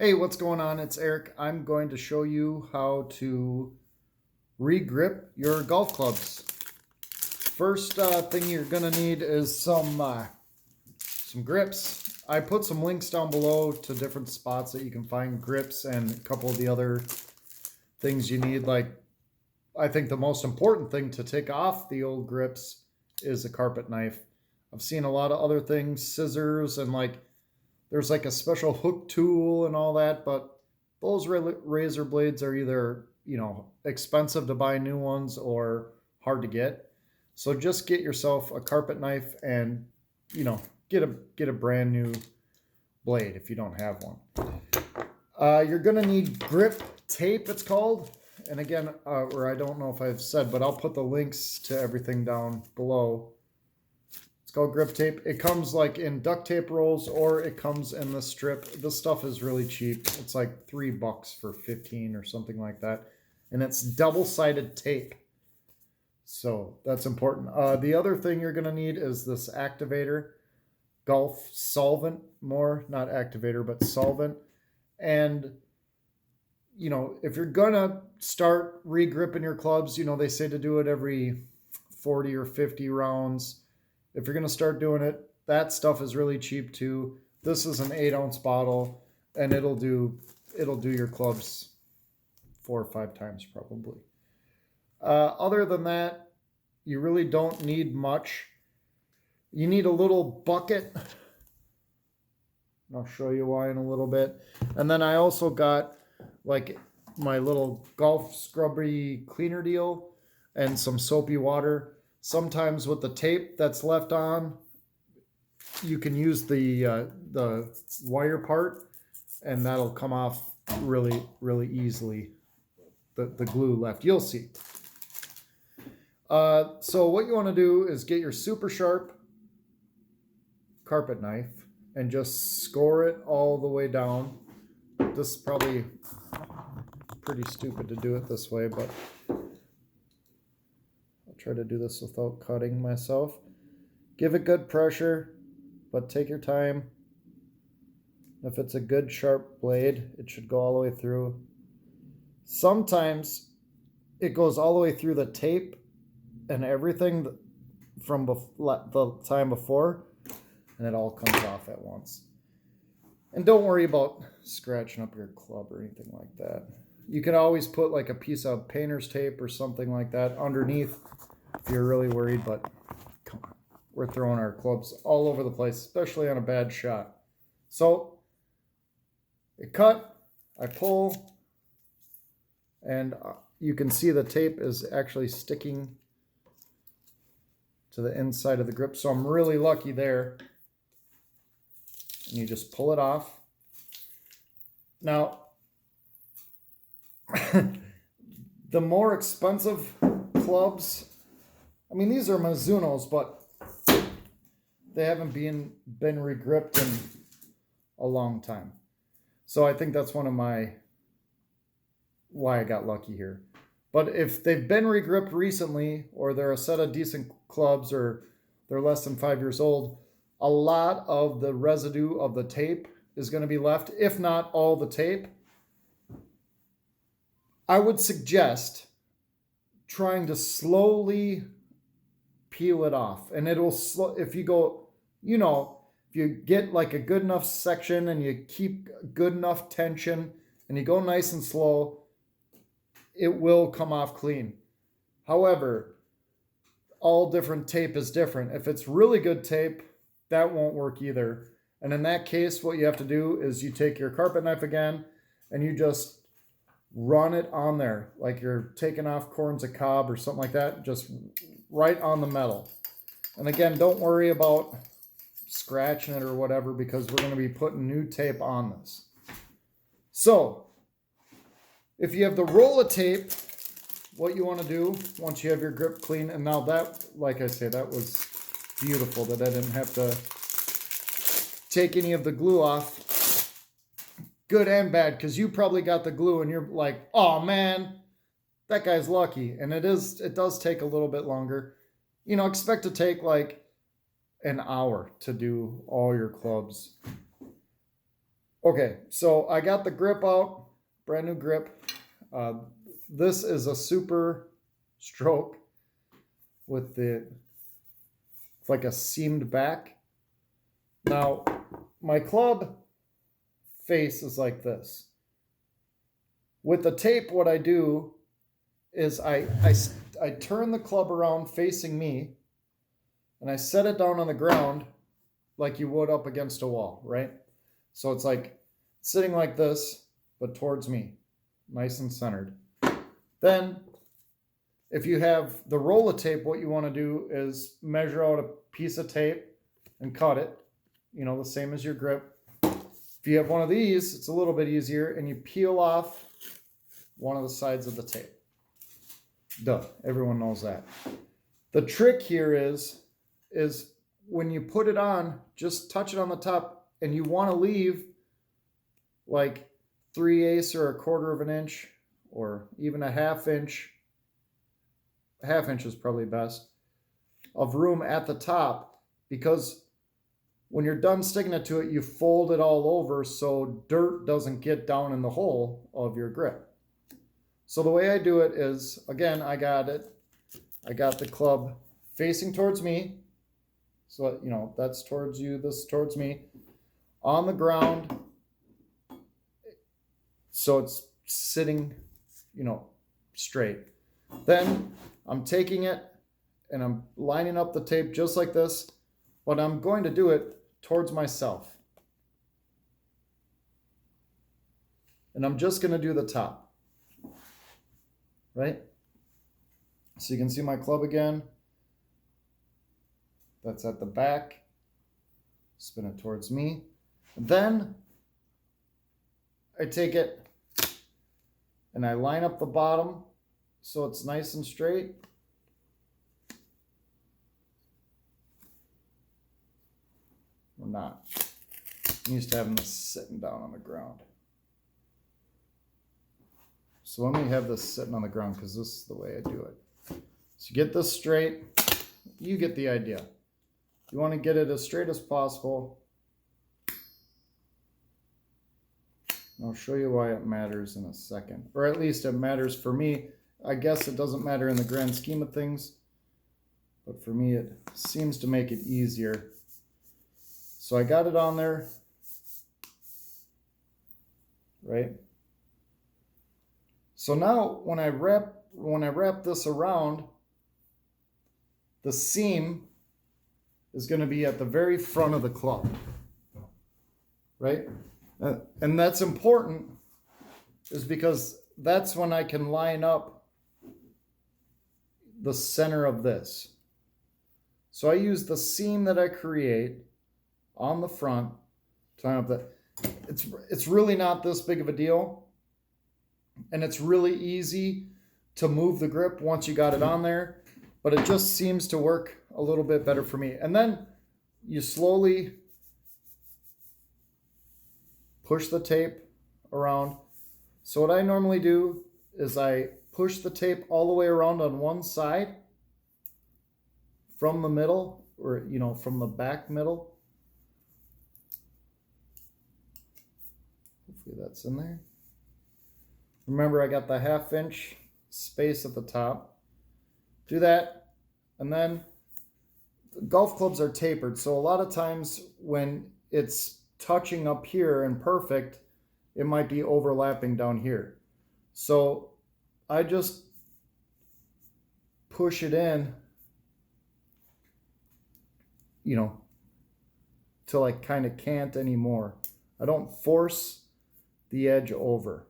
Hey, what's going on? It's Eric. I'm going to show you how to re-grip your golf clubs. First thing you're going to need is some grips. I put some links down below to different spots that you can find grips and a couple of the other things you need. Like, I think the most important thing to take off the old grips is a carpet knife. I've seen a lot of other things, scissors, and there's like a special hook tool and all that, but those razor blades are either, expensive to buy new ones or hard to get. So just get yourself a carpet knife and, get a brand new blade if you don't have one. You're going to need grip tape, it's called. And again, or I don't know if I've said, but I'll put the links to everything down below. It's called grip tape. It comes like in duct tape rolls or it comes in the strip. This stuff is really cheap. It's like $3 for 15 or something like that. And it's double-sided tape. So that's important. The other thing you're going to need is this activator, golf solvent, not activator, but solvent. And, if you're going to start re-gripping your clubs, they say to do it every 40 or 50 rounds. If you're going to start doing it, that stuff is really cheap too. This is an 8-ounce bottle, and it'll do your clubs 4 or 5 times probably. Other than that, you really don't need much. You need a little bucket. I'll show you why in a little bit. And then I also got like my little golf scrubby cleaner deal and some soapy water. Sometimes with the tape that's left on, you can use the wire part, and that'll come off really, really easily. The glue left, you'll see. So what you want to do is get your super sharp carpet knife and just score it all the way down. This is probably pretty stupid to do it this way, but try to do this without cutting myself. Give it good pressure, but take your time. If it's a good sharp blade, it should go all the way through. Sometimes it goes all the way through the tape and everything from the time before, and it all comes off at once. And don't worry about scratching up your club or anything like that. You can always put like a piece of painter's tape or something like that underneath if you're really worried, but come on. We're throwing our clubs all over the place, especially on a bad shot. So, I cut, I pull, and you can see the tape is actually sticking to the inside of the grip. So I'm really lucky there. And you just pull it off. Now, the more expensive clubs, I mean, these are Mizunos, but they haven't been re-gripped in a long time. So I think that's one of why I got lucky here. But if they've been re-gripped recently, or they're a set of decent clubs, or they're less than 5 years old, a lot of the residue of the tape is going to be left, if not all the tape. I would suggest trying to slowly peel it off. And it'll, if you go, if you get like a good enough section and you keep good enough tension and you go nice and slow, it will come off clean. However, all different tape is different. If it's really good tape, that won't work either. And in that case, what you have to do is you take your carpet knife again and you just run it on there like you're taking off corns of cob or something like that, just right on the metal. And again, don't worry about scratching it or whatever, because we're going to be putting new tape on this. So if you have the roll of tape, what you want to do once you have your grip clean, and now that, like I say, that was beautiful that I didn't have to take any of the glue off. Good and bad, because you probably got the glue and you're like, oh man, that guy's lucky. And it does take a little bit longer. Expect to take like an hour to do all your clubs. Okay, so I got the grip out, brand new grip. This is a super stroke with it's like a seamed back. Now, my club face is like this. With the tape, what I do is I turn the club around facing me, and I set it down on the ground like you would up against a wall, right? So it's like sitting like this, but towards me, nice and centered. Then, if you have the roll of tape, what you want to do is measure out a piece of tape and cut it, the same as your grip. If you have one of these, it's a little bit easier, and you peel off one of the sides of the tape. Duh, everyone knows that. The trick here is when you put it on, just touch it on the top, and you want to leave like 3/8 or 1/4 of an inch, or even a 1/2 inch. A 1/2 inch is probably best, of room at the top, because when you're done sticking it to it, you fold it all over so dirt doesn't get down in the hole of your grip. So the way I do it is, again, I got the club facing towards me. So, that's towards you, this towards me, on the ground. So it's sitting, straight. Then I'm taking it and I'm lining up the tape just like this, but I'm going to do it towards myself. And I'm just going to do the top. Right? So you can see my club again. That's at the back. Spin it towards me. Then I take it and I line up the bottom so it's nice and straight. Or not. I'm used to having this sitting down on the ground. So let me have this sitting on the ground, because this is the way I do it. So you get this straight. You get the idea. You want to get it as straight as possible. I'll show you why it matters in a second. Or at least it matters for me. I guess it doesn't matter in the grand scheme of things, but for me it seems to make it easier. So I got it on there, right? So now when I wrap this around, the seam is going to be at the very front of the club, right? And that's important, is because that's when I can line up the center of this. So I use the seam that I create on the front to line up that. It's really not this big of a deal. And it's really easy to move the grip once you got it on there, but it just seems to work a little bit better for me. And then you slowly push the tape around. So what I normally do is I push the tape all the way around on one side from the middle, or from the back middle. Hopefully that's in there. Remember, I got the 1/2 inch space at the top. Do that, and then the golf clubs are tapered, so a lot of times when it's touching up here and perfect, it might be overlapping down here. So I just push it in, till I kind of can't anymore. I don't force the edge over.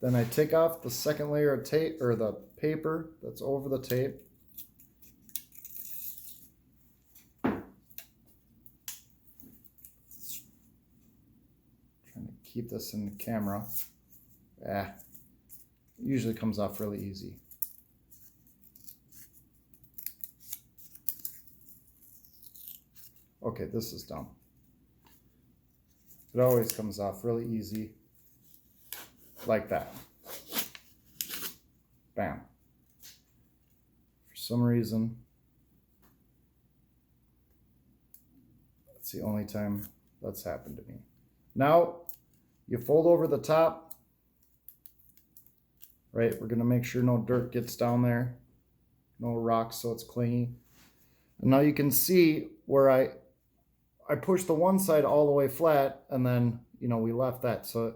Then I take off the second layer of tape, or the paper that's over the tape. Trying to keep this in the camera. It usually comes off really easy. Okay, this is dumb. It always comes off really easy. Like that. Bam. For some reason, It's the only time that's happened to me. Now, you fold over the top, right? We're gonna make sure no dirt gets down there, no rocks so it's clingy. And now you can see where I pushed the one side all the way flat, and then, you know, we left that. So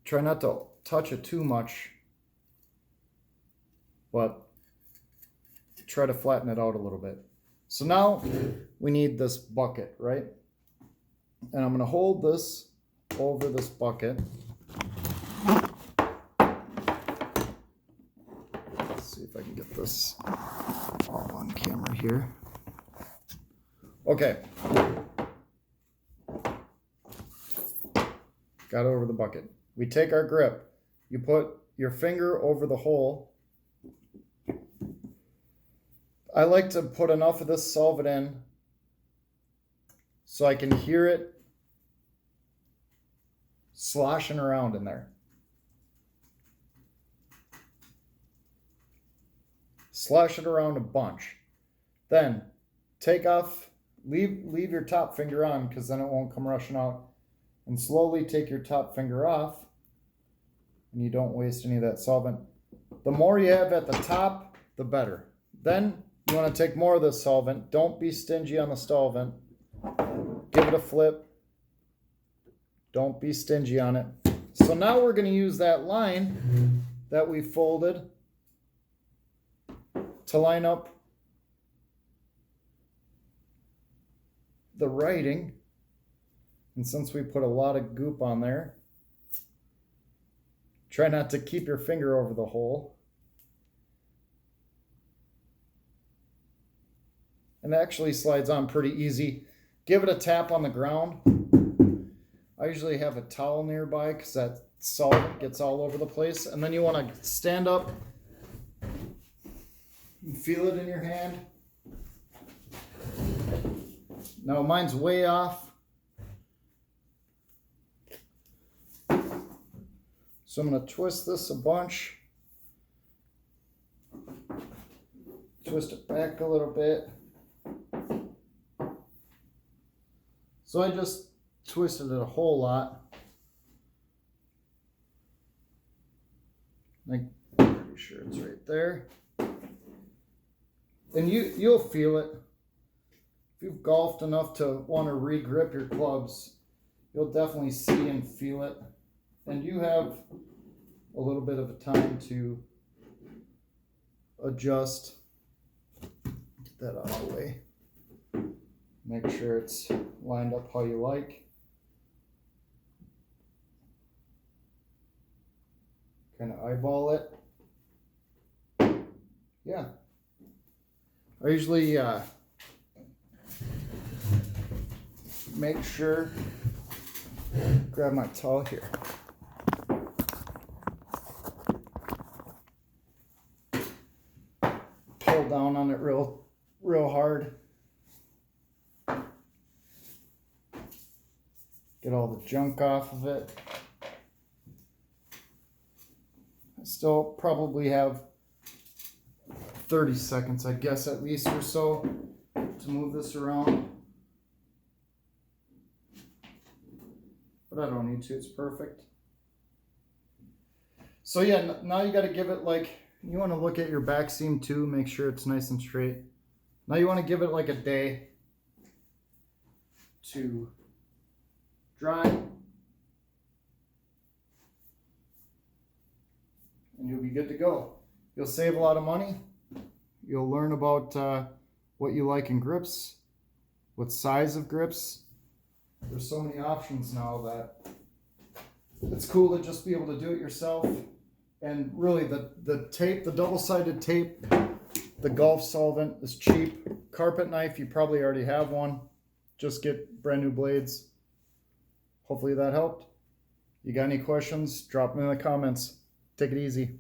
try not to touch it too much, but try to flatten it out a little bit. So now we need this bucket, right? And I'm going to hold this over this bucket. Let's see if I can get this all on camera here. Okay. Got it over the bucket. We take our grip. You put your finger over the hole. I like to put enough of this solvent in so I can hear it sloshing around in there. Slosh it around a bunch. Then take off, leave your top finger on because then it won't come rushing out. And slowly take your top finger off and you don't waste any of that solvent. The more you have at the top, the better. Then you want to take more of this solvent. Don't be stingy on the solvent. Give it a flip. Don't be stingy on it. So now we're going to use that line that we folded to line up the writing. And since we put a lot of goop on there, try not to keep your finger over the hole. And it actually slides on pretty easy. Give it a tap on the ground. I usually have a towel nearby because that solvent gets all over the place. And then you want to stand up and feel it in your hand. Now mine's way off. So I'm going to twist this a bunch. Twist it back a little bit. So I just twisted it a whole lot. I'm pretty sure it's right there. And you'll feel it. If you've golfed enough to want to re-grip your clubs, you'll definitely see and feel it. And you have a little bit of a time to adjust. Get that out of the way. Make sure it's lined up how you like. Kind of eyeball it. Yeah. I usually make sure, grab my towel here. Pull down on it real hard. Get all the junk off of it. I still probably have 30 seconds, I guess, at least or so to move this around. But I don't need to, it's perfect. So yeah, now you got to give it like, you want to look at your back seam too, make sure it's nice and straight. Now you want to give it like a day to dry. And you'll be good to go. You'll save a lot of money. You'll learn about what you like in grips, what size of grips. There's so many options now that it's cool to just be able to do it yourself. And really the tape, the double-sided tape, the golf solvent is cheap. Carpet knife, you probably already have one. Just get brand new blades. Hopefully that helped. You got any questions? Drop them in the comments. Take it easy.